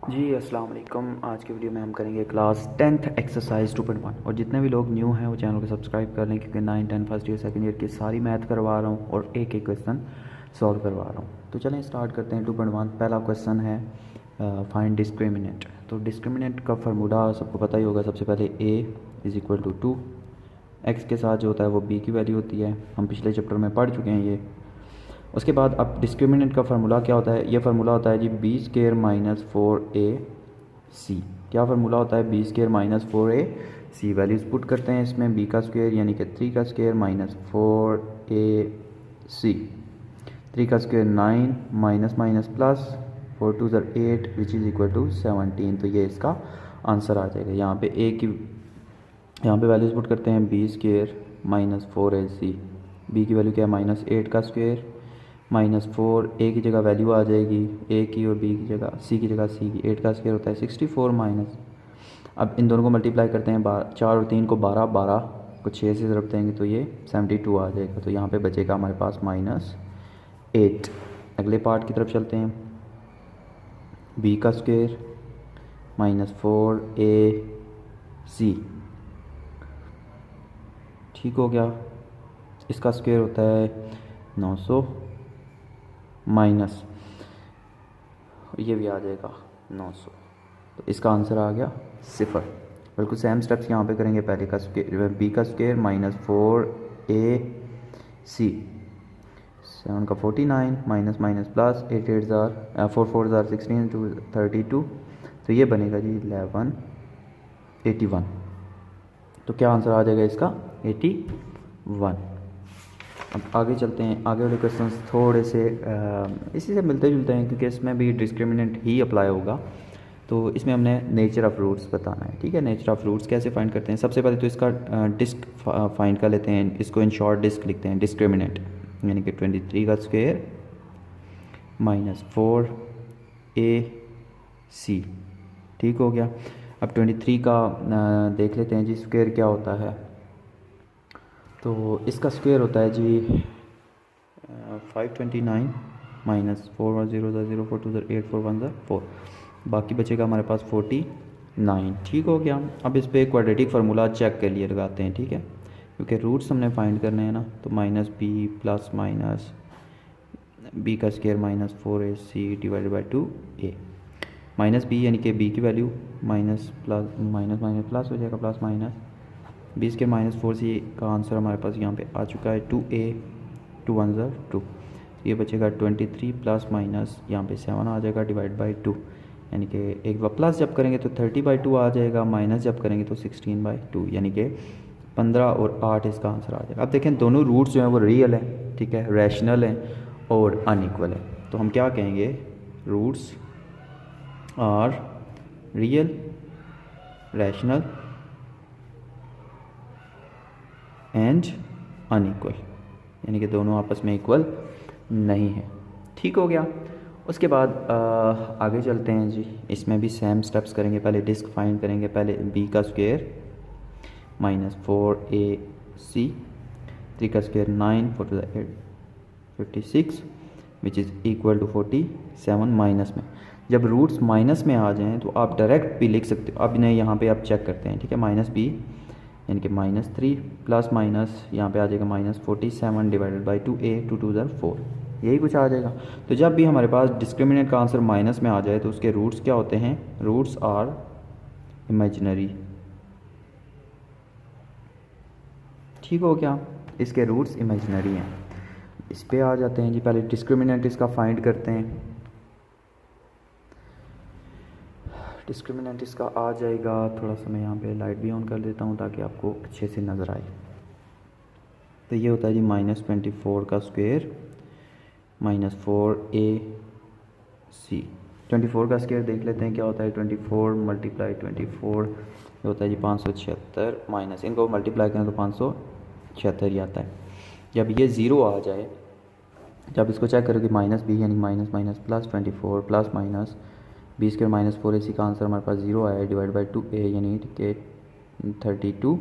जी अस्सलाम वालेकुम। आज की वीडियो में हम करेंगे क्लास 10th एक्सरसाइज 2.1 और जितने भी लोग न्यू हैं वो चैनल को सब्सक्राइब कर लें क्योंकि 9, 10 फर्स्ट ईयर सेकंड ईयर की सारी मैथ करवा रहा हूँ और एक एक क्वेश्चन सॉल्व करवा रहा हूँ। तो चलें स्टार्ट करते हैं। 2.1 पहला क्वेश्चन है फाइंड डिस्क्रिमिनेंट। तो डिस्क्रिमिनेंट का फार्मूला सबको पता ही होगा। सबसे पहले a is equal to 2, x के साथ जो होता है वो b की वैल्यू होती है। हम पिछले चैप्टर में पढ़ चुके हैं ये। उसके बाद अब डिस्क्रिमिनेंट का फार्मूला क्या होता है? ये फार्मूला होता है G B square minus 4ac। क्या फार्मूला होता है? B square minus 4ac। Values put करते हैं इसमें। बी का स्क्वायर यानी कि 3 का स्क्वायर माइनस 4ac, 3 का square 9 minus minus plus 4 2 8 which is equal to 17। तो ये इसका आंसर आ जाएगा। यहाँ पे ए की यहाँ पे वैल्यूज़ पुट करते हैं। B square minus 4ac, b की वैल्यू क्या है? माइनस 8 का स्क्वायर माइनस 4, ए की जगह वैल्यू आ जाएगी ए की और बी की जगह सी की जगह सी की। 8 का स्क्वायर होता है 64 माइनस। अब इन दोनों को मल्टीप्लाई करते हैं। 4 और 3 को 12, 12 को 6 से ज़रब देंगे तो ये 72 आ जाएगा। तो यहाँ पे बचेगा हमारे पास -8। अगले पार्ट की तरफ चलते हैं। बी का स्क्वायर माइनस 4ac, ठीक हो गया। इसका स्क्वायर होता है 900 माइनस ये भी आ जाएगा 900। तो इसका आंसर आ गया 0। बिल्कुल सेम स्टेप्स यहाँ पे करेंगे। पहले का स्क्वायर बी का स्क्वायर माइनस 4ac, 7 का 49 माइनस माइनस प्लस 8 8 ज़ार 4 4 ज़ार 16 2 32। तो ये बनेगा जी 1181। तो क्या आंसर आ जाएगा इसका? 81। अब आगे चलते हैं। आगे वाले क्वेश्चन थोड़े से इसी से मिलते जुलते हैं क्योंकि इसमें भी डिस्क्रिमिनेंट ही अप्लाई होगा। तो इसमें हमने नेचर ऑफ रूट्स बताना है। ठीक है, नेचर ऑफ रूट्स कैसे फाइंड करते हैं? सबसे पहले तो इसका डिस्क फाइंड कर लेते हैं। इसको इन शॉर्ट डिस्क लिखते हैं डिस्क्रिमिनेंट, यानी कि 23 का स्क्वायर माइनस 4ac, ठीक हो गया। अब 23 का देख लेते हैं जी स्क्वायर क्या होता है। तो इसका स्क्वायर होता है जी 529 माइनस 4 और 0 0 4 2 8 4 1 4, बाकी बचेगा हमारे पास 49, ठीक हो गया। अब इस पर क्वाड्रेटिक फार्मूला चेक के लिए लगाते हैं, ठीक है, क्योंकि रूट्स हमने फाइंड करने हैं ना। तो minus B plus minus B का square minus 4ac divided by 2a, minus B यानी कि बी की value minus plus minus minus plus हो जाएगा plus minus B square minus 4c का आंसर हमारे पास यहाँ पे आ चुका है 2a, 2 1 2। ये बचेगा 23 प्लस माइनस यहाँ पे 7 आ जाएगा डिवाइड बाई 2, यानी कि एक बार प्लस जब करेंगे तो 30/2 आ जाएगा, माइनस जब करेंगे तो 16/2, यानी कि 15 और 8 इसका आंसर आ जाएगा। अब देखें दोनों रूट्स जो हैं वो रियल हैं, ठीक है, रैशनल हैं और अनइक्वल है। तो हम क्या कहेंगे? Roots are real, rational and unequal, यानी कि दोनों आपस में इक्वल नहीं है, ठीक हो गया। उसके बाद आगे चलते हैं जी। इसमें भी सेम स्टेप्स करेंगे। पहले डिस्क फाइंड करेंगे। पहले बी का स्क्वायर माइनस 4ac, 3 का square 9 4 to the 8 56 which is equal to 47। Minus में जब रूट्स माइनस में आ जाएं तो आप डायरेक्ट भी लिख सकते हो। अब इन्हें यहाँ पे आप चेक करते हैं, ठीक है। माइनस बी यानी कि -3 प्लस माइनस यहाँ पे आ जाएगा -47 डिवाइडेड बाई 2a 2 2 4, यही कुछ आ जाएगा। तो जब भी हमारे पास डिस्क्रिमिनेंट का आंसर माइनस में आ जाए तो उसके रूट्स क्या होते हैं? रूट्स आर इमेजिनरी, ठीक हो गया। इसके रूट्स इमेजिनरी हैं। इस पे आ जाते हैं जी। पहले डिस्क्रिमिनेंट इसका फाइंड करते हैं। डिस्क्रिमिनेंट इसका आ जाएगा, थोड़ा सा मैं यहाँ पे लाइट भी ऑन कर देता हूँ ताकि आपको अच्छे से नज़र आए। तो ये होता है जी -24 का स्क्वायर माइनस 4ac। 24 का स्क्वायर देख लेते हैं क्या होता है। 24 मल्टीप्लाई 24 ये होता है जी 576, माइनस इनको मल्टीप्लाई करें तो 576 ही आता है। जब ये ज़ीरो आ जाए, जब इसको चेक करोगे माइनस बी यानी minus minus plus 24 plus minus B square minus 4ac का आंसर हमारे पास 0 आया है डिवाइड बाई 2a यानी कि 32।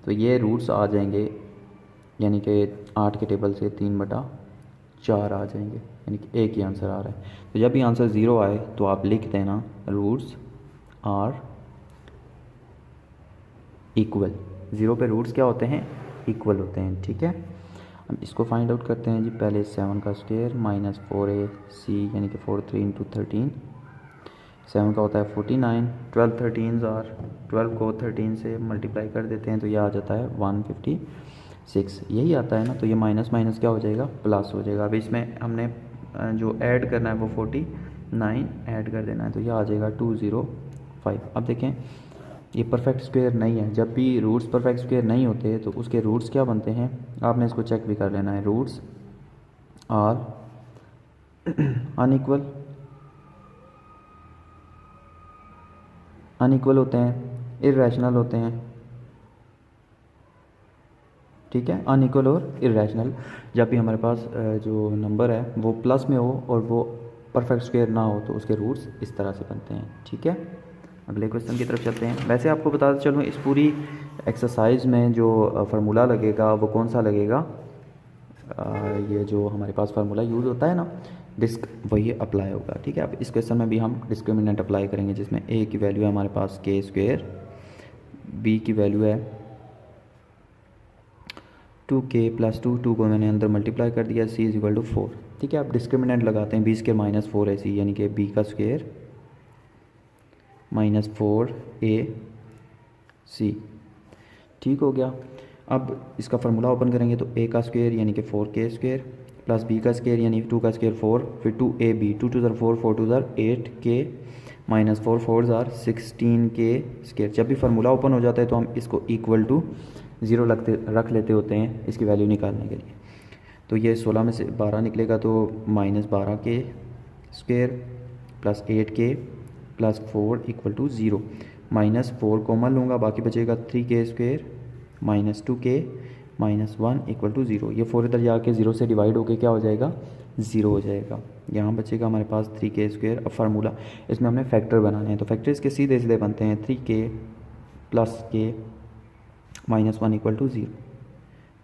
तो ये रूट्स आ जाएंगे, यानी कि 8 के टेबल से 3/4 आ जाएंगे। यानी कि एक ही आंसर आ रहा है। तो जब भी आंसर 0 आए तो आप लिख देना रूट्स आर इक्वल। 0 पे रूट्स क्या होते हैं, इक्वल होते हैं, ठीक है। हम इसको फाइंड आउट करते हैं जी। पहले 7 का स्क्वायर माइनस 4ac यानी कि 4 3 इंटू 13, 7 का होता है 49, 12 13 आर 12 को 13 से मल्टीप्लाई कर देते हैं तो ये आ जाता है 156, यही आता है ना। तो ये माइनस माइनस क्या हो जाएगा, प्लस हो जाएगा। अब इसमें हमने जो ऐड करना है वो 49 ऐड कर देना है तो ये आ जाएगा 205। अब देखें ये परफेक्ट स्क्वायर नहीं है। जब भी रूट्स परफेक्ट स्क्वायर नहीं होते तो उसके रूट्स क्या बनते हैं, आपने इसको चेक भी कर लेना है। रूट्स आर अनइक्वल, अनइक्वल होते हैं, इर्रेशनल होते हैं, ठीक है। अनइक्वल और इर्रेशनल जब भी हमारे पास जो नंबर है वो प्लस में हो और वो परफेक्ट स्क्वायर ना हो तो उसके रूट्स इस तरह से बनते हैं, ठीक है। अगले क्वेश्चन की तरफ चलते हैं। वैसे आपको बताते चलूँ इस पूरी एक्सरसाइज में जो फार्मूला लगेगा वो कौन सा लगेगा, ये जो हमारे पास फार्मूला यूज़ होता है ना डिस्क, वही अप्लाई होगा, ठीक है। अब इस क्वेश्चन में भी हम डिस्क्रिमिनेंट अप्लाई करेंगे जिसमें ए की वैल्यू है हमारे पास के स्क्वायर, बी की वैल्यू है 2k प्लस 2 को मैंने अंदर मल्टीप्लाई कर दिया, c इज इक्वल टू 4, ठीक है। आप डिस्क्रिमिनेंट लगाते हैं, बी स्क्वायर माइनस 4ac यानी कि b का स्क्वायर माइनस 4ac, ठीक हो गया। अब इसका फार्मूला ओपन करेंगे तो a का स्क्वायर यानी कि 4k स्क्वायर प्लस b का स्क्वायर यानी 2 का स्क्वायर 4, फिर 2ab, 2 2 ज़र 4, 4 2 ज़र 8k माइनस 4 4 ज़र 16k स्क्वायर। जब भी फार्मूला ओपन हो जाता है तो हम इसको इक्वल टू 0 रख लेते होते हैं इसकी वैल्यू निकालने के लिए। तो ये 16 में से 12 निकलेगा तो minus 12k square plus 8k plus 4 equal to 0, minus 4 common लूँगा, बाकी बचेगा 3k square minus 2k minus 1 equal to 0। ये 4 इधर जाके 0 से डिवाइड होके क्या हो जाएगा, 0 हो जाएगा। यहाँ बचेगा हमारे पास 3k स्क्वायर। अब फार्मूला इसमें हमने फैक्टर बनाने हैं तो फैक्टर इसके सीधे सीधे बनते हैं 3k plus k minus 1 equal to 0।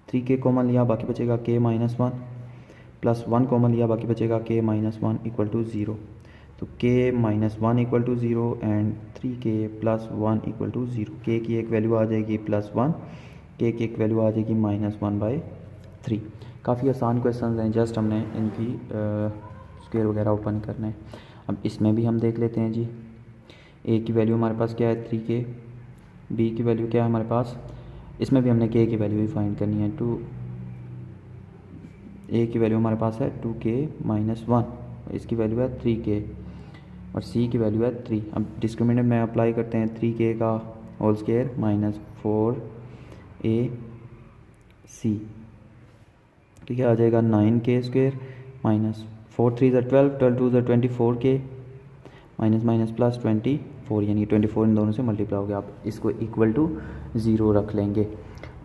3k common लिया बाकी बचेगा k माइनस 1 प्लस 1 कॉमन लिया बाकी बचेगा k माइनस 1 इक्वल टू 0। तो k minus 1 equal to 0 and 3k plus 1 equal to 0। k की एक वैल्यू आ जाएगी +1, k की एक वैल्यू आ जाएगी -1/3। काफ़ी आसान क्वेश्चन हैं, जस्ट हमने इनकी स्क्वायर वगैरह ओपन करना है। अब इसमें भी हम देख लेते हैं जी। a की वैल्यू हमारे पास क्या है 3k, b की वैल्यू क्या है हमारे पास, इसमें भी हमने k की वैल्यू ही फाइंड करनी है। a की वैल्यू हमारे पास है 2k माइनस 1, इसकी वैल्यू है 3k और c की वैल्यू है 3। अब डिस्क्रिमिनेंट में अप्लाई करते हैं 3k का होल स्क्वायर माइनस 4ac, तो ये आ जाएगा 9k स्क्वायर माइनस 4 3 ज़र 12, 12 2 ज़र 24k माइनस माइनस प्लस 24 यानी 24 इन दोनों से मल्टीप्लाई हो गया। आप इसको इक्वल टू 0 रख लेंगे।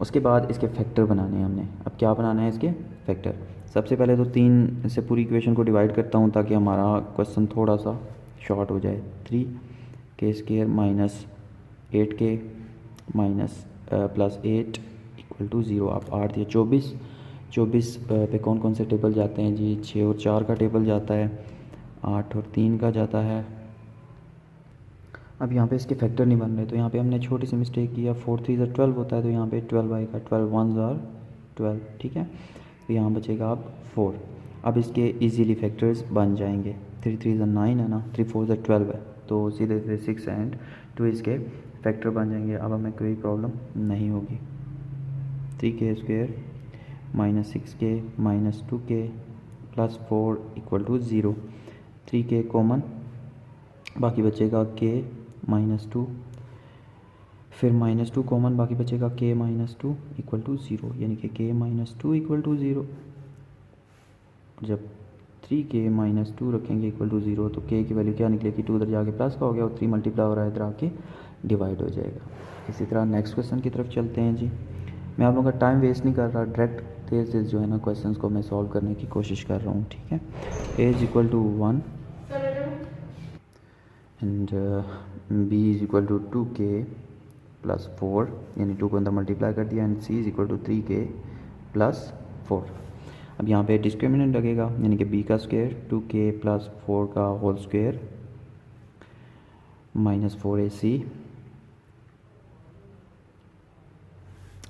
उसके बाद इसके फैक्टर बनाने हैं हमने। अब क्या बनाना है इसके फैक्टर, सबसे पहले तो 3 से पूरी इक्वेशन को डिवाइड करता हूँ ताकि हमारा क्वेश्चन थोड़ा सा शॉर्ट हो जाए। 3k square minus 8k minus plus 8 equal to 0। आप 8 दिए 24 पे कौन कौन से टेबल जाते हैं जी, 6 और 4 का टेबल जाता है, 8 और 3 का जाता है। अब यहाँ पे इसके फैक्टर नहीं बन रहे तो यहाँ पे हमने छोटी सी मिस्टेक किया। 4 3 ज़र 12 होता है तो यहाँ पे 12 आएगा, 12 1 ज़र 12, ठीक है। तो यहाँ बचेगा अब 4। अब इसके इजीली फैक्टर्स बन जाएंगे। 3 3 ज़र 9 है ना, 3 4 ज़र 12 है तो सीधे सीधे 6 एंड 2 इसके फैक्टर बन जाएंगे। अब हमें कोई प्रॉब्लम नहीं होगी। 3k square minus 6k minus 2k plus 4 equal to 0। 3k common बाकी बचेगा k माइनस 2, फिर -2 कॉमन बाकी बचेगा k माइनस 2 इक्वल टू 0 यानी कि k माइनस 2 इक्वल टू 0। जब 3k माइनस 2 रखेंगे इक्वल टू 0 तो k की वैल्यू क्या निकलेगी, 2 उधर जाके प्लस का हो गया और 3 मल्टीप्लाई हो रहा है इधर आके डिवाइड हो जाएगा। इसी तरह नेक्स्ट क्वेश्चन की तरफ चलते हैं जी। मैं आप लोगों का टाइम वेस्ट नहीं कर रहा, डायरेक्ट तेज़ तेज़ जो है ना क्वेश्चंस को मैं सॉल्व करने की कोशिश कर रहा हूँ, ठीक है। a is equal to 1 and b is equal to 2k plus 4 यानी 2 को अंदर मल्टीप्लाई कर दिया and c is equal to 3k plus 4। अब यहाँ पे डिस्क्रिमिनेंट लगेगा, यानी कि बी का स्क्वायर 2k प्लस 4 का होल स्क्वायर माइनस 4ac।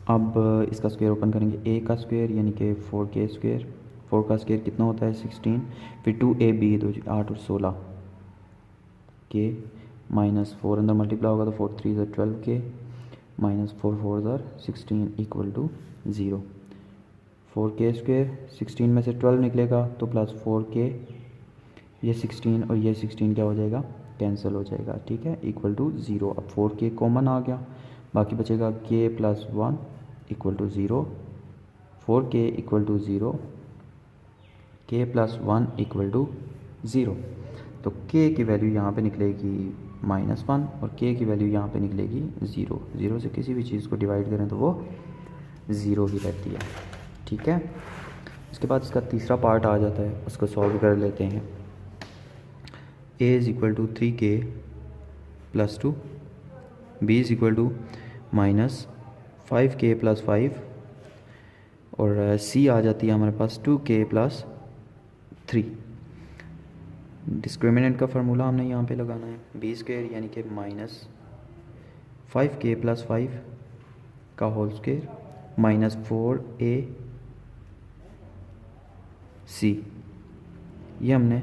अब इसका स्क्वायर ओपन करेंगे, ए का स्क्वायर यानी कि 4k स्क्वायर, 4 का स्क्वायर कितना होता है 16, फिर 2ab 8 और 16 के माइनस 4 अंदर मल्टीप्लाई होगा तो 4 3 12k minus 4 4 16 equal to 0। 4k square 16 में से 12 निकलेगा तो प्लस 4k, ये 16 और ये 16 क्या हो जाएगा, कैंसिल हो जाएगा, ठीक है, इक्वल टू 0। अब 4k कॉमन आ गया, बाकी बचेगा k plus 1 equal to 0, 4k equal to 0, k plus 1 equal to 0। तो k की वैल्यू यहाँ पे निकलेगी -1 और k की वैल्यू यहाँ पे निकलेगी 0। 0 से किसी भी चीज़ को डिवाइड करें तो वो 0 ही रहती है, ठीक है। इसके बाद इसका तीसरा पार्ट आ जाता है, उसको सॉल्व कर लेते हैं। a is equal to 3k plus 2, b is equal to -5k plus 5 और c आ जाती है हमारे पास 2k प्लस 3। डिस्क्रिमिनेंट का फार्मूला हमने यहाँ पे लगाना है, बी स्क्वायर यानी कि -5k प्लस 5 का होल स्क्वायर माइनस 4ac। ये हमने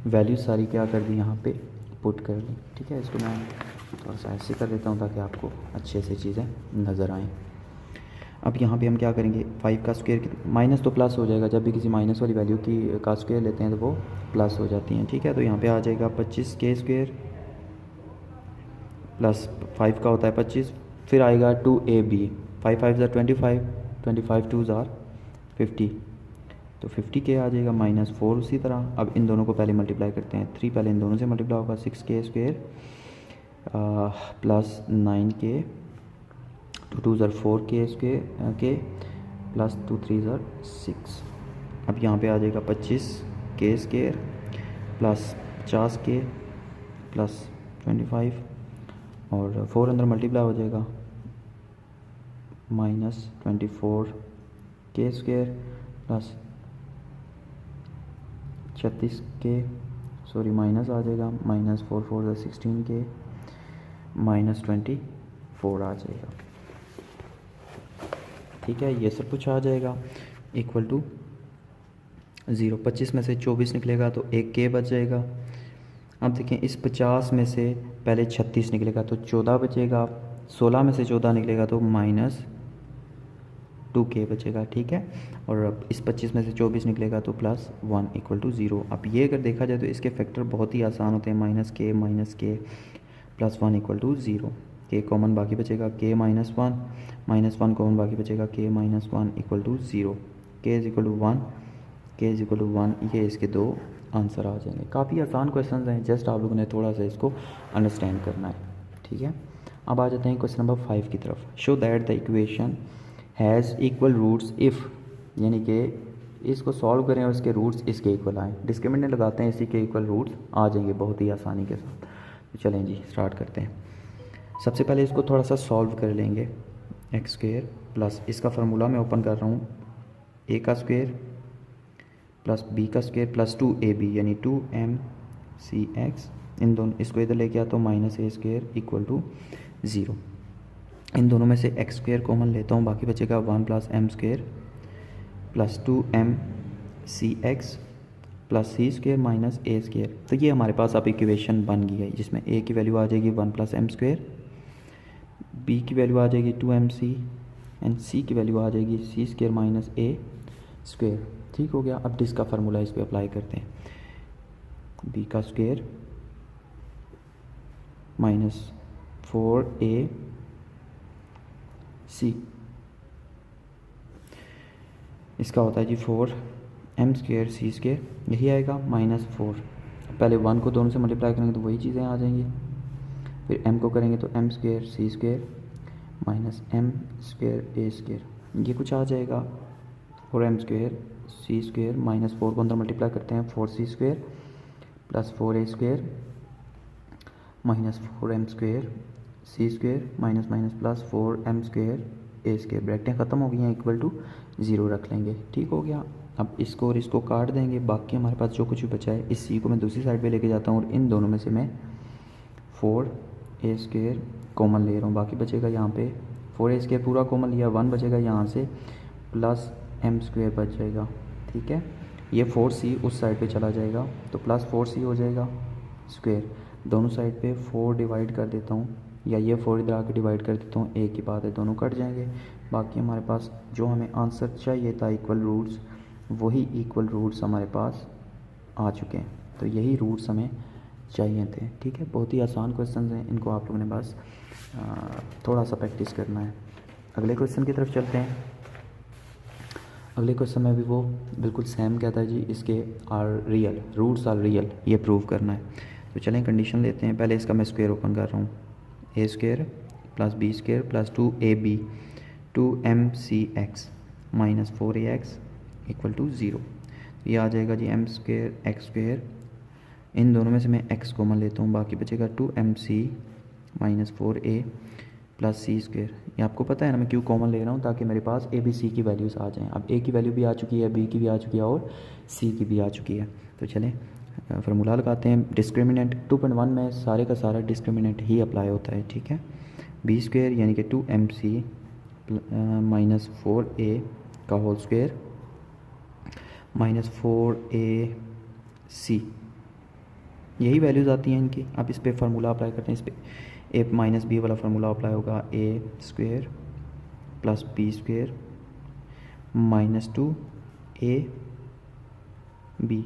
वैल्यू सारी क्या कर दी यहाँ पे पुट कर ली, ठीक है। इसको मैं थोड़ा सा ऐसे कर देता हूँ ताकि आपको अच्छे से चीज़ें नज़र आएँ। अब यहाँ पे हम क्या करेंगे, 5 का स्क्वायर माइनस तो प्लस हो जाएगा, जब भी किसी माइनस वाली वैल्यू की का स्क्वायर लेते हैं तो वो प्लस हो जाती हैं, ठीक है। तो यहाँ पे आ जाएगा 25k स्क्वायर प्लस 5 का होता है 25, फिर आएगा 2ab, 5 5 25, 25 2 50, तो 50k आ जाएगा -4 उसी तरह। अब इन दोनों को पहले मल्टीप्लाई करते हैं, 3 पहले इन दोनों से मल्टीप्लाई होगा, 6k square plus 9k, 2 2 4k square के प्लस 2 3 6। अब यहाँ पे आ जाएगा 25k square plus 50k plus 25 और 4 अंदर मल्टीप्लाई हो जाएगा -24k square plus 36k, sorry minus आ जाएगा, -4 4 16k -24 आ जाएगा, ठीक है। ये सब कुछ आ जाएगा इक्वल टू 0। 25 में से 24 निकलेगा तो 1k बच जाएगा। अब देखें इस 50 में से पहले 36 निकलेगा तो 14 बचेगा, 16 में से 14 निकलेगा तो -2k बचेगा, ठीक है। और अब इस 25 में से 24 निकलेगा तो +1 इक्वल टू 0। अब ये अगर देखा जाए तो इसके फैक्टर बहुत ही आसान होते हैं, -k +1 equal to 0। k common बाकी बचेगा k -1 कॉमन बाकी बचेगा k -1 equal to 0। k is equal to 1, k is equal to 1, ये इसके दो आंसर आ जाएंगे। काफ़ी आसान क्वेश्चन हैं, जस्ट आप लोगों ने थोड़ा सा इसको अंडरस्टैंड करना है, ठीक है। अब आ जाते हैं क्वेश्चन नंबर 5 की तरफ। Show that the equation has equal roots if, यानी कि इसको सॉल्व करें और इसके रूट्स इसके इक्वल आएँ। डिस्क्रिमिनेंट लगाते हैं, इसी के इक्वल रूट्स आ जाएंगे बहुत ही आसानी के साथ। तो चलें जी स्टार्ट करते हैं। सबसे पहले इसको थोड़ा सा सॉल्व कर लेंगे, एक्स स्क्वेयर प्लस इसका फार्मूला मैं ओपन कर रहा हूँ, ए का स्क्वेयर प्लस बी का स्क्वेयर प्लस 2ab यानी 2mcx, इन दोनों इसको इधर लेके आता हूँ -a स्क्वेयर इक्वल टू 0। इन दोनों में से एक्स स्क्वेयर कॉमन लेता हूँ, बाकी बचेगा 1 + m square plus 2mcx plus C square minus A square. तो ये हमारे पास अब इक्वेशन बन गई है, जिसमें ए की वैल्यू आ जाएगी 1 + m स्क्वेयर, बी की वैल्यू आ जाएगी 2mc एंड सी की वैल्यू आ जाएगी सी स्क्वेयर माइनस ए स्क्वेयर, ठीक हो गया। अब डिस्क का फार्मूला इस पर अप्लाई करते हैं, बी का स्क्वेयर -4ac, इसका होता है जी 4m स्क्वेयर सी स्क्वेयर, यही आएगा -4। पहले 1 को दोनों से मल्टीप्लाई करेंगे तो वही चीज़ें आ जाएंगी, फिर m को करेंगे तो m square C square minus m square ए स्क्वेयर, ये कुछ आ जाएगा 4m स्क्वेयर सी स्क्वेयर -4 को अंदर मल्टीप्लाई करते हैं 4c square plus 4a square -4m square C square minus plus 4m square A square, ब्रैकेटें ख़त्म हो गई हैं, इक्वल टू 0 रख लेंगे। ठीक हो गया। अब इसको और इसको काट देंगे, बाकी हमारे पास जो कुछ भी बचा है इस सी को मैं दूसरी साइड पे लेके जाता हूँ और इन दोनों में से मैं 4a स्क्वायर कॉमन ले रहा हूँ। बाकी बचेगा यहाँ पे 4a स्क्वायर पूरा कॉमन लिया, 1 बचेगा यहाँ से प्लस m स्क्वायर बच जाएगा। ठीक है, ये 4c उस साइड पे चला जाएगा तो प्लस 4c हो जाएगा स्क्वायर। दोनों साइड पे 4 डिवाइड कर देता हूँ, या ये 4 इधर आके डिवाइड कर देता हूँ, एक ही बात है, दोनों कट जाएंगे। बाकी हमारे पास जो हमें आंसर चाहिए था इक्वल रूट्स, वही इक्वल रूट्स हमारे पास आ चुके हैं। तो यही रूट्स हमें चाहिए थे। ठीक है, बहुत ही आसान क्वेश्चन हैं, इनको आप लोगों ने बस थोड़ा सा प्रैक्टिस करना है। अगले क्वेश्चन की तरफ चलते हैं। अगले क्वेश्चन में भी वो बिल्कुल सेम कहता है जी, इसके are real, roots are real, ये प्रूव करना है। तो चलें कंडीशन लेते हैं। पहले इसका मैं स्क्वायर ओपन कर रहा हूँ, A square plus B square plus 2ab 2mcx minus 4ax equal to 0। ये आ जाएगा जी m स्क्वायर एक्स स्क्वायर, इन दोनों में से मैं x कॉमन लेता हूँ, बाकी बचेगा 2mc minus 4a plus C square. ये आपको पता है ना मैं क्यों कॉमन ले रहा हूँ, ताकि मेरे पास ए बी सी की वैल्यूज़ आ जाएँ। अब a की वैल्यू भी आ चुकी है, b की भी आ चुकी है और c की भी आ चुकी है। तो चलें फार्मूला लगाते हैं। डिस्क्रिमिनेंट 2.1 में सारे का सारा डिस्क्रिमिनेंट ही अप्लाई होता है। ठीक है, बी स्क्वायर यानी कि 2mc माइनस 4a का होल स्क्वायर माइनस 4ac, यही वैल्यूज़ आती हैं इनकी। अब इस पर फार्मूला अप्लाई करते हैं। इस पर ए माइनस बी वाला फार्मूला अप्लाई होगा, A square plus B square minus 2ab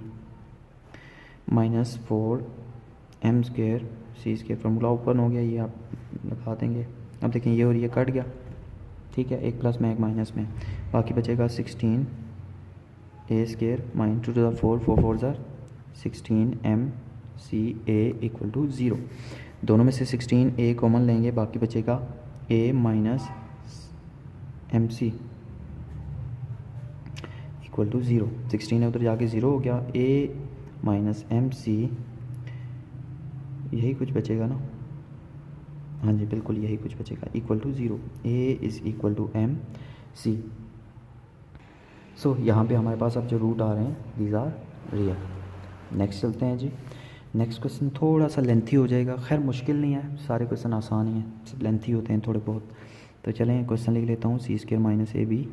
minus 4m square C square. Formula open हो गया, ये आप लगा देंगे। अब देखें ये और ये कट गया। ठीक है, एक प्लस में एक माइनस में, बाकी बचेगा 16a square minus 2 to the 4 4 4 ज़ार 16mca इक्वल टू 0। दोनों में से 16a कॉमन लेंगे, बाकी बचेगा a minus mc equal to 0। 16 है उधर जाके 0 हो गया, a माइनस mc, यही कुछ बचेगा ना, हाँ जी बिल्कुल यही कुछ बचेगा, equal to 0। a is equal to mc। So यहाँ पे हमारे पास अब जो रूट आ रहे हैं दीज आर रियल। नेक्स्ट चलते हैं जी। नेक्स्ट क्वेश्चन थोड़ा सा लेंथी हो जाएगा, खैर मुश्किल नहीं है, सारे क्वेश्चन आसान ही हैं, सब लेंथी होते हैं थोड़े बहुत। तो चलें क्वेश्चन लिख लेता हूँ। सी स्क्वायर माइनस ए बी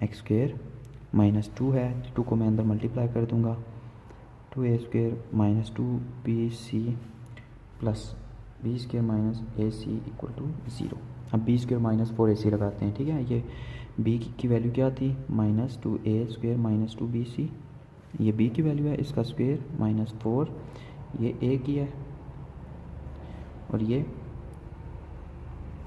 एक्स स्क्वायर माइनस 2 है, 2 को मैं अंदर मल्टीप्लाई कर दूँगा, 2a square minus 2bc plus B square minus a c equal to 0। अब बी स्क्वायर माइनस 4ac लगाते हैं। ठीक है, ये b की वैल्यू क्या थी, minus 2a square minus 2bc, ये b की वैल्यू है, इसका स्क्वायर माइनस 4, ये a की है और ये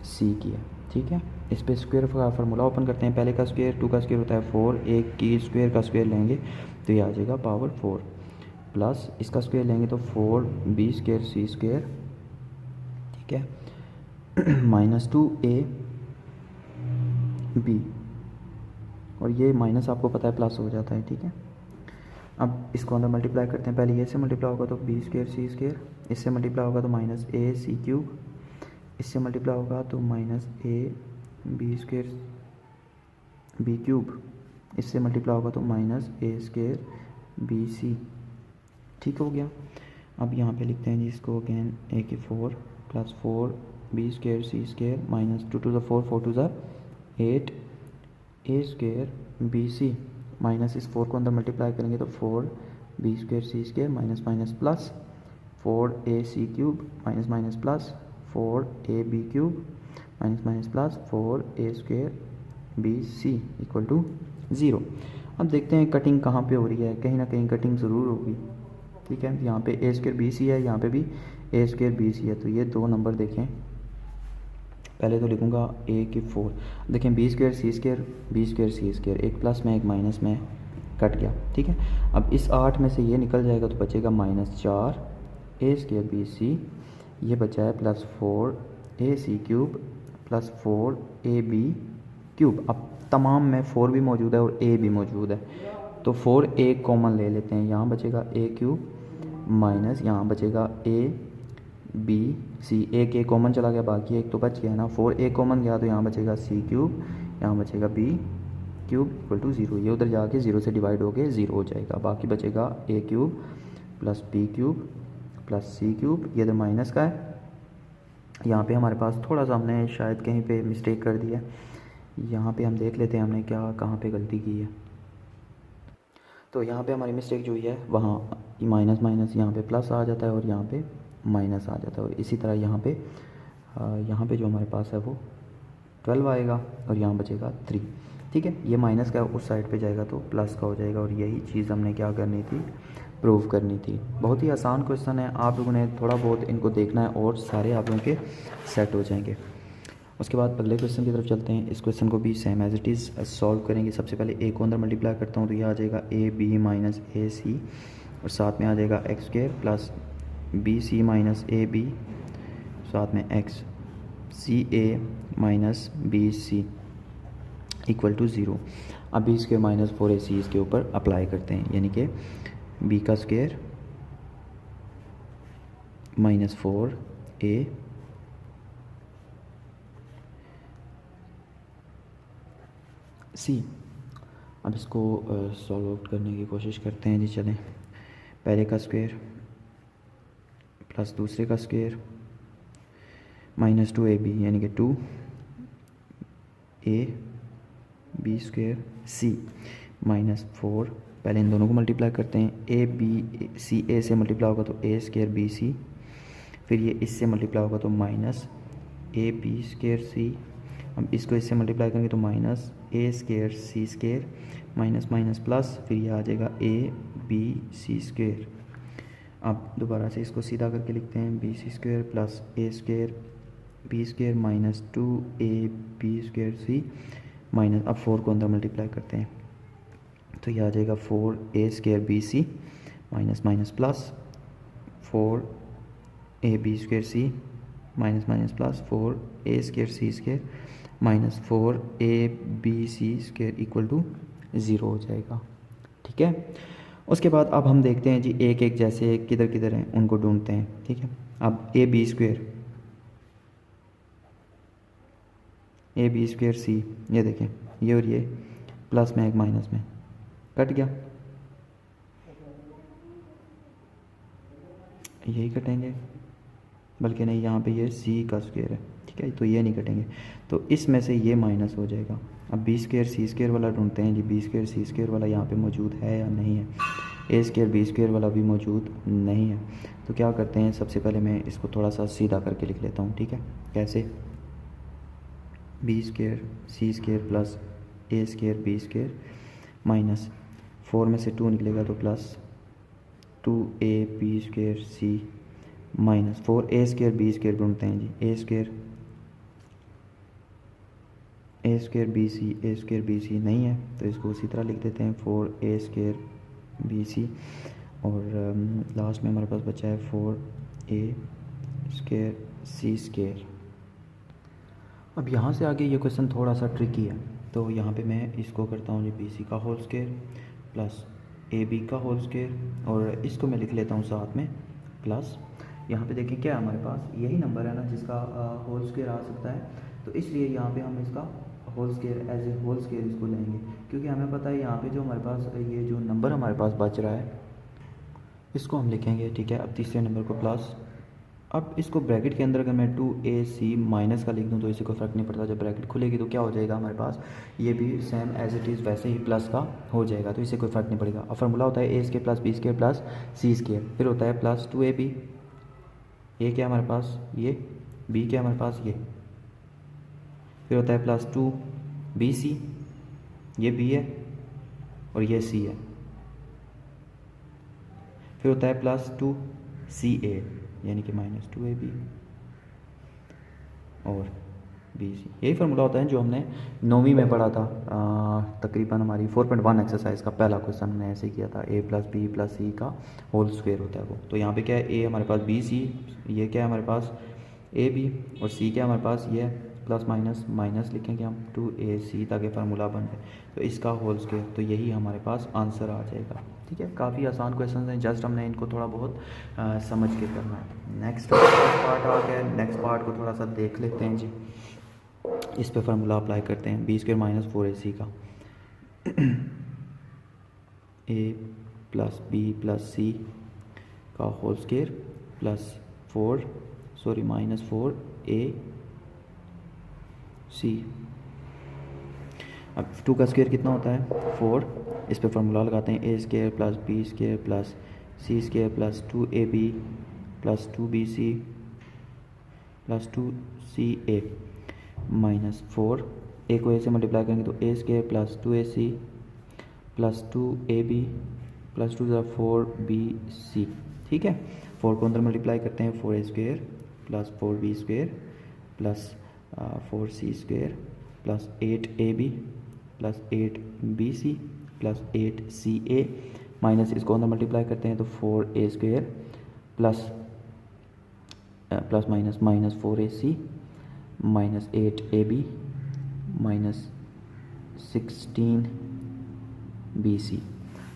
c की है। ठीक है, इस पे स्क्वायर का फार्मूला ओपन करते हैं। पहले का स्क्वायर 2 का स्क्वायर होता है 4, एक की स्क्वायर का स्क्वायर लेंगे तो ये आ जाएगा पावर 4, प्लस इसका स्क्वायर लेंगे तो 4b स्क्वायर c स्क्वायर, ठीक है, माइनस 2ab, और ये माइनस आपको पता है प्लस हो जाता है। ठीक है, अब इसको अंदर मल्टीप्लाई करते हैं। पहले ये से मल्टीप्लाई होगा तो बी स्क्वायर सी स्क्वायर, इससे मल्टीप्लाई होगा तो माइनस ए सी क्यूब, इससे मल्टीप्लाई होगा तो माइनस ए बी स्क्वायर बी क्यूब, इससे मल्टीप्लाई होगा तो minus a square b c. ठीक हो गया। अब यहाँ पे लिखते हैं जी इसको अगेन, ए की 4 प्लस 4 b square C square minus 2 to the 4 4 2 ज़ार 8 a square b c, minus इस 4 को अंदर मल्टीप्लाई करेंगे तो 4 b square C square minus minus plus 4 a c cube minus minus plus 4 a b cube minus minus plus 4 a square b c equal to 0। अब देखते हैं cutting कहाँ पे हो रही है, कहीं ना कहीं कटिंग ज़रूर होगी। ठीक है, यहाँ पे ए स्क्वायर बी सी है, यहाँ पे भी ए स्क्वायर बी सी है, तो ये दो नंबर देखें। पहले तो लिखूँगा ए की 4, देखें बी स्क्वायर सी स्क्वायर बी स्क्वायर सी स्क्वायर, एक प्लस में एक माइनस में कट गया। ठीक है, अब इस 8 में से ये निकल जाएगा तो बचेगा minus 4 a square b c, ये बचा है plus 4 a c cube plus 4 a b cube. अब तमाम में 4 भी मौजूद है और ए भी मौजूद है, तो 4 ए कॉमन ले लेते हैं, यहाँ बचेगा ए क्यूब माइनस यहाँ बचेगा ए बी सी, एक ए कॉमन चला गया, बाकी एक तो बच गया ना, 4a कॉमन गया तो यहाँ बचेगा सी क्यूब, यहाँ बचेगा बी क्यूब इक्वल टू 0, ये उधर जाके 0 से डिवाइड हो के 0 हो जाएगा, बाकी बचेगा a cube plus b cube plus c cube, ये इधर माइनस का है। यहाँ पे हमारे पास थोड़ा सा हमने शायद कहीं पे मिस्टेक कर दिया, यहाँ पे हम देख लेते हैं हमने क्या कहाँ पे गलती की है। तो यहाँ पे हमारी मिस्टेक जो हुई है वहाँ माइनस माइनस यहाँ पे प्लस आ जाता है और यहाँ पे माइनस आ जाता है, और इसी तरह यहाँ पे जो हमारे पास है वो 12 आएगा और यहाँ बचेगा 3। ठीक है, ये माइनस का उस साइड पे जाएगा तो प्लस का हो जाएगा, और यही चीज़ हमने क्या करनी थी, प्रूव करनी थी। बहुत ही आसान क्वेश्चन है, आप लोगों ने थोड़ा बहुत इनको देखना है और सारे आप लोगों के सेट हो जाएंगे। उसके बाद अगले क्वेश्चन की तरफ चलते हैं। इस क्वेश्चन को भी same as it is solve करेंगे। सबसे पहले ए को अंदर मल्टीप्लाई करता हूँ तो ये आ जाएगा ए बी माइनस ए सी, और साथ में आ जाएगा x square plus b c minus ए बी, साथ में x c a minus b c equal to 0। अब बी स्क्वायर माइनस 4ac इसके ऊपर अप्लाई करते हैं, यानी कि बी का स्क्वायर माइनस 4a सी। अब इसको सॉल्व आउट करने की कोशिश करते हैं जी। चलें, पहले का स्क्वायर प्लस दूसरे का स्क्वायर माइनस 2ab यानी कि 2a बी स्क्वायर सी माइनस 4, पहले इन दोनों को मल्टीप्लाई करते हैं। ए बी सी ए से मल्टीप्लाई होगा तो ए स्क्वायर बी सी, फिर ये इससे मल्टीप्लाई होगा तो माइनस ए बी स्क्वायर सी, अब इसको इससे मल्टीप्लाई करेंगे तो minus a square C square minus minus plus, फिर ये आ जाएगा ए बी सी स्क्वायर। अब दोबारा से इसको सीधा करके लिखते हैं, B C square plus A square B square minus 2a B square C minus, अब 4 को अंदर मल्टीप्लाई करते हैं तो यह आ जाएगा 4a square b c minus minus plus 4a b square C minus minus plus 4a square C square minus 4a b C square equal to 0 हो जाएगा। ठीक है, उसके बाद अब हम देखते हैं जी एक एक जैसे किधर किधर हैं उनको ढूंढते हैं। ठीक है, अब ए बी स्क्वायर सी, ये देखें ये और ये प्लस में एक माइनस में कट गया, यही कटेंगे, बल्कि नहीं यहाँ पे ये सी का स्क्वायर है। ठीक है, तो ये नहीं कटेंगे, तो इसमें से ये माइनस हो जाएगा। अब बी स्क्वायर सी स्क्वायर वाला ढूंढते हैं जी, बी स्क्वायर सी स्क्वायर वाला यहाँ पे मौजूद है या नहीं है, ए स्क्वायर बी स्क्वायर वाला भी मौजूद नहीं है, तो क्या करते हैं सबसे पहले मैं इसको थोड़ा सा सीधा करके लिख लेता हूँ। ठीक है, कैसे, B square C square plus A square B square minus 4 में से 2 निकलेगा तो प्लस 2a बी स्क्वायर सी minus 4a square B square ढूंढते हैं जी, ए स्क्वायर बी सी नहीं है तो इसको उसी तरह लिख देते हैं 4a स्क्वायर बी सी, और लास्ट में हमारे पास बचा है 4a स्क्वायर सी स्क्वायर। अब यहाँ से आगे ये क्वेश्चन थोड़ा सा ट्रिकी है, तो यहाँ पे मैं इसको करता हूँ जी बी सी का whole square plus a b का होल स्क्वायर, और इसको मैं लिख लेता हूँ साथ में प्लस, यहाँ पे देखें क्या है हमारे पास यही नंबर है ना जिसका होल स्क्वायर आ सकता है, तो इसलिए यहाँ पे हम इसका whole square as a whole square इसको लेंगे, क्योंकि हमें पता है यहाँ पे जो हमारे पास ये जो नंबर हमारे पास बच रहा है इसको हम लिखेंगे। ठीक है, अब तीसरे नंबर को प्लस, अब इसको ब्रैकेट के अंदर अगर मैं 2ac माइनस का लिख दूँ तो इसे कोई फ़र्क नहीं पड़ता, जब ब्रैकेट खुलेगी तो क्या हो जाएगा हमारे पास, ये भी सेम एज इट इज़ वैसे ही प्लस का हो जाएगा, तो इससे कोई फ़र्क नहीं पड़ेगा। अब फार्मूला होता है A square plus B square plus C square, फिर होता है प्लस 2ab, ए क्या हमारे पास ये, बी क्या हमारे पास ये, फिर होता है प्लस 2bc, ये b है और ये c है, फिर होता है प्लस 2ca यानी कि माइनस 2ab और bc। यही फार्मूला होता है जो हमने 9वीं में पढ़ा था, तकरीबन हमारी 4.1 एक्सरसाइज का पहला क्वेश्चन हमने ऐसे किया था, a plus B plus C का होल स्क्वायर होता है वो। तो यहाँ पे क्या है, a हमारे पास bc, ये क्या है हमारे पास ab, और c क्या है हमारे पास ये प्लस माइनस माइनस लिखेंगे हम 2ac ताकि फार्मूला बन जाए, तो इसका होल स्क्वायर, तो यही हमारे पास आंसर आ जाएगा। ठीक है, काफ़ी आसान क्वेश्चन हैं, जस्ट हमने इनको थोड़ा बहुत समझ के करना है। नेक्स्ट पार्ट आ गया, नेक्स्ट पार्ट को थोड़ा सा देख लेते हैं जी। इस पे फार्मूला अप्लाई करते हैं, b² माइनस 4ac का a plus b plus c का whole square plus minus 4ac। अब 2 का स्क्वायर कितना होता है 4, इस पे फार्मूला लगाते हैं a² plus b² plus c² plus 2ab plus 2bc plus 2ca minus 4, ए को ए से मल्टीप्लाई करेंगे तो a² plus 2ac plus 2ab plus 2 4bc। ठीक है, 4 को अंदर मल्टीप्लाई करते हैं, 4a² plus 4b² plus 4c² plus 8ab plus 8bc plus 8ca minus इसको अंदर मल्टीप्लाई करते हैं तो 4a² plus plus minus minus 4ac minus 8ab minus 16bc।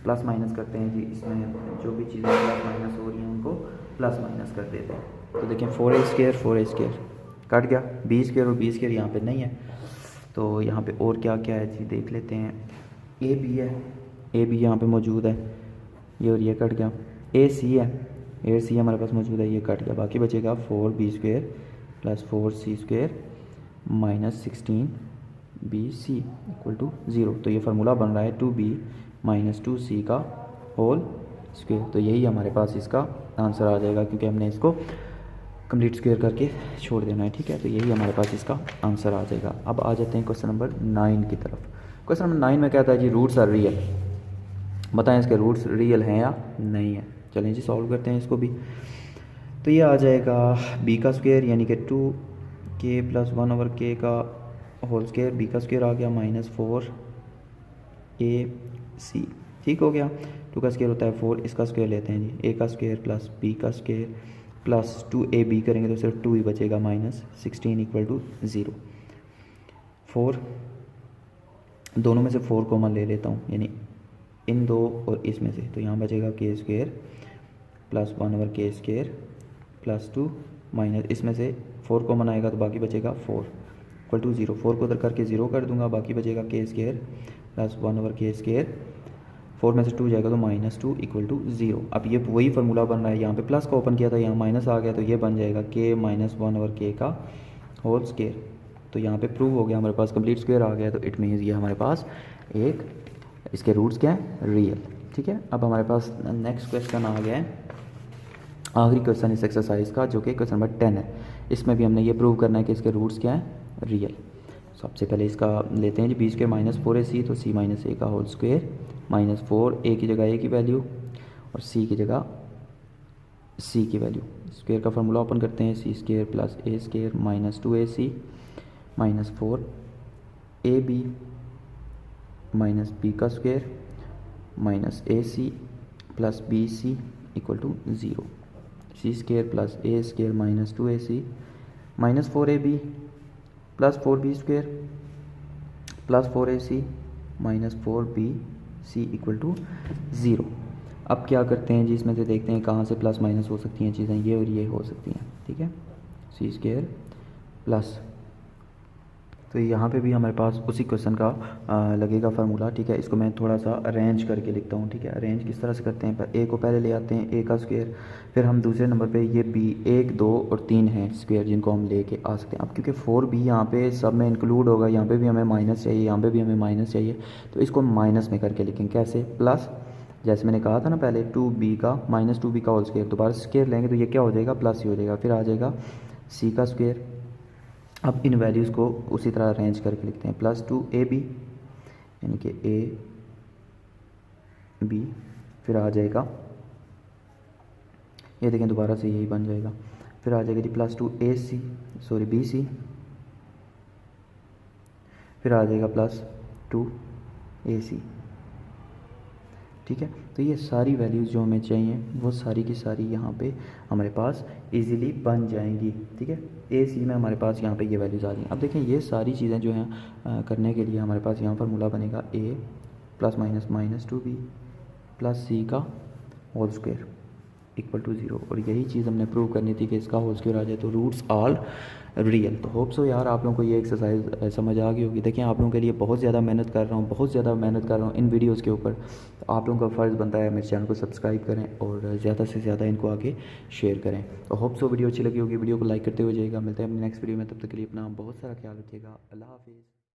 Plus minus करते हैं जी, इसमें जो भी चीज़ें प्लस माइनस हो रही हैं उनको प्लस माइनस कर देते हैं। तो देखें 4a² कट गया, b² और b² यहाँ पे नहीं है, तो यहाँ पे और क्या क्या है जी देख लेते हैं। a b है, a b यहाँ पे मौजूद है, ये और ये कट गया। a c है, a c हमारे पास मौजूद है, ये कट गया। बाकी बचेगा 4b² plus 4c² minus 16bc equal to 0। तो ये फार्मूला बन रहा है 2b माइनस 2c का होल स्क्वायर, तो यही हमारे पास इसका आंसर आ जाएगा, क्योंकि हमने इसको कंप्लीट स्क्वायर करके छोड़ देना है। ठीक है, तो यही हमारे पास इसका आंसर आ जाएगा। अब आ जाते हैं क्वेश्चन नंबर 9 की तरफ। क्वेश्चन नंबर 9 में कहता है जी रूट्स आर रियल, बताएं इसके रूट्स रियल हैं या नहीं है। चलें जी सॉल्व करते हैं इसको भी। तो ये आ जाएगा b का स्क्वायर यानी कि 2k प्लस 1/k का होल स्क्वायर, b का स्क्वायर आ गया माइनस 4ac। ठीक हो गया, 2 का स्क्वायर होता है 4, इसका स्क्वायर लेते हैं जी, a का स्क्वायर प्लस b का स्क्वायर प्लस 2ab करेंगे तो सिर्फ 2 ही बचेगा माइनस 16 इक्वल टू 0। 4 दोनों में से 4 कॉमन ले लेता हूँ, यानी इन दो और इसमें से, तो यहाँ बचेगा k² plus 1/k² plus 2 minus इसमें से 4 कॉमन आएगा तो बाकी बचेगा 4 इक्वल टू 0। 4 को उधर करके 0 कर दूंगा, बाकी बचेगा k² प्लस 1/k², 4 में से 2 जाएगा तो माइनस 2 इक्वल टू 0। अब ये वही फार्मूला बन रहा है, यहाँ पे प्लस का ओपन किया था, यहाँ माइनस आ गया, तो ये बन जाएगा k माइनस 1/k का होल स्क्वायर। तो यहाँ पे प्रूव हो गया, हमारे पास कंप्लीट स्क्वायर आ गया, तो इट मीन्स ये हमारे पास एक इसके रूट्स क्या है रियल। ठीक है, अब हमारे पास नेक्स्ट क्वेश्चन आ गया है, आखिरी क्वेश्चन इस एक्सरसाइज का, जो कि क्वेश्चन नंबर 10 है। इसमें भी हमने ये प्रूव करना है कि इसके रूट्स क्या है रियल। सबसे पहले इसका लेते हैं जी b² माइनस 4ac, तो c माइनस a का होल स्क्वायर माइनस 4, a की जगह a की वैल्यू और c की जगह c की वैल्यू। स्क्वायर का फार्मूला ओपन करते हैं, c² plus a² minus 2ac minus 4ab minus b का square minus ac plus bc equal to 0। c² plus a² minus 2ac minus 4ab plus 4b² plus 4ac minus 4bc equal to 0। अब क्या करते हैं जी, इसमें से देखते हैं कहाँ से प्लस माइनस हो सकती हैं चीज़ें, ये और ये हो सकती हैं। ठीक है, c² प्लस, तो यहाँ पे भी हमारे पास उसी क्वेश्चन का लगेगा फार्मूला। ठीक है, इसको मैं थोड़ा सा अरेंज करके लिखता हूँ। ठीक है, अरेंज किस तरह से करते हैं, ए को पहले ले आते हैं, a का स्क्वायर, फिर हम दूसरे नंबर पे ये b 1 2 और 3 हैं स्क्वायर जिनको हम लेके आ सकते हैं। अब क्योंकि 4b यहाँ पे सब में इंक्लूड होगा, यहाँ पे भी हमें माइनस चाहिए, यहाँ पे भी हमें माइनस चाहिए, तो इसको माइनस में करके लिखेंगे। कैसे, प्लस, जैसे मैंने कहा था ना पहले 2b का माइनस 2b का होल स्क्वायर, दोबारा स्क्वायर लेंगे तो ये क्या हो जाएगा प्लस ही हो जाएगा, फिर आ जाएगा c का स्क्वायर। अब इन वैल्यूज़ को उसी तरह अरेंज करके लिखते हैं, प्लस 2ab यानी कि ab, फिर आ जाएगा, ये देखें दोबारा से यही बन जाएगा, फिर आ जाएगा जी प्लस 2bc, फिर आ जाएगा प्लस 2ac, ठीक है। तो ये सारी वैल्यूज़ जो हमें चाहिए वो सारी की सारी यहाँ पे हमारे पास इजीली बन जाएंगी, ठीक है। ए सी में हमारे पास यहाँ पे ये वैल्यूज़ आ रही हैं। अब देखें ये सारी चीज़ें जो हैं करने के लिए हमारे पास यहाँ फार्मूला बनेगा A plus minus minus 2b plus C का होल स्क्वायर इक्वल टू 0। और यही चीज़ हमने प्रूव करनी थी कि इसका होल स्क्वायर आ जाए तो रूट्स ऑल रियल। तो होप सो यार आप लोगों को ये एक्सरसाइज समझ आ गई होगी। देखिए आप लोगों के लिए बहुत ज़्यादा मेहनत कर रहा हूँ, बहुत ज़्यादा मेहनत कर रहा हूँ इन वीडियोस के ऊपर। तो आप लोगों का फ़र्ज़ बनता है मेरे चैनल को सब्सक्राइब करें और ज़्यादा से ज़्यादा इनको आगे शेयर करें। तो होप सो वीडियो अच्छी लगी होगी, वीडियो को लाइक करते हुए जाइएगा। मिलते हैं अपने नेक्स्ट वीडियो में, तब तक के लिए अपना बहुत सारा ख्याल रखिएगा। अल्लाह हाफिज़।